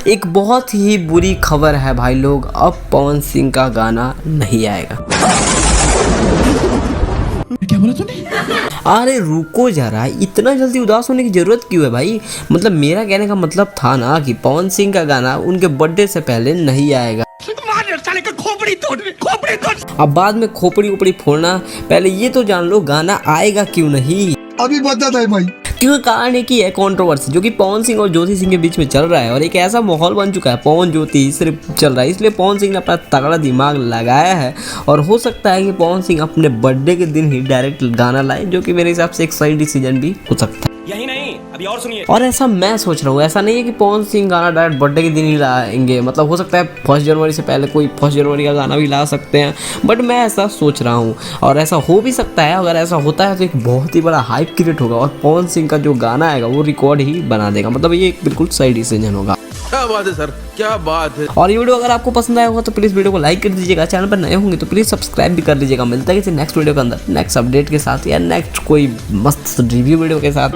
एक बहुत ही बुरी खबर है भाई लोग, अब पवन सिंह का गाना नहीं आएगा। क्या बोला तूने? अरे रुको जरा, इतना जल्दी उदास होने की जरूरत क्यों है भाई। मतलब मेरा कहने का मतलब था ना कि पवन सिंह का गाना उनके बर्थडे से पहले नहीं आएगा। अब बाद में खोपड़ी उपड़ी फोड़ना, पहले ये तो जान लो गाना आएगा क्यों नहीं। अभी बता है भाई, क्योंकि कारण एक ही है, कंट्रोवर्सी जो कि पवन सिंह और ज्योति सिंह के बीच में चल रहा है और एक ऐसा माहौल बन चुका है, पवन ज्योति सिर्फ चल रहा है, इसलिए पवन सिंह ने अपना तगड़ा दिमाग लगाया है और हो सकता है कि पवन सिंह अपने बर्थडे के दिन ही डायरेक्ट गाना लाए, जो कि मेरे हिसाब से एक सही डिसीजन भी हो सकता है। यही नहीं, अभी और सुनिए। और ऐसा मैं सोच रहा हूँ, ऐसा नहीं है कि पवन सिंह गाना डायरेक्ट बर्थडे के दिन ही लाएंगे, मतलब हो सकता है 1 जनवरी से पहले कोई 1 जनवरी का गाना भी ला सकते हैं, बट मैं ऐसा सोच रहा हूँ और ऐसा हो भी सकता है। अगर ऐसा होता है तो एक बहुत ही बड़ा हाइप क्रिएट होगा और पवन सिंह का जो गाना आएगा वो रिकॉर्ड ही बना देगा, मतलब ये एक बिल्कुल सही डिसीजन होगा। क्या बात है सर, क्या बात है। और ये वीडियो अगर आपको पसंद आया होगा तो प्लीज़ वीडियो को लाइक कर दीजिएगा, चैनल पर नए होंगे तो प्लीज़ सब्सक्राइब भी कर लीजिएगा। मिलता है किसी नेक्स्ट वीडियो के अंदर नेक्स्ट अपडेट के साथ या नेक्स्ट कोई मस्त रिव्यू वीडियो के साथ।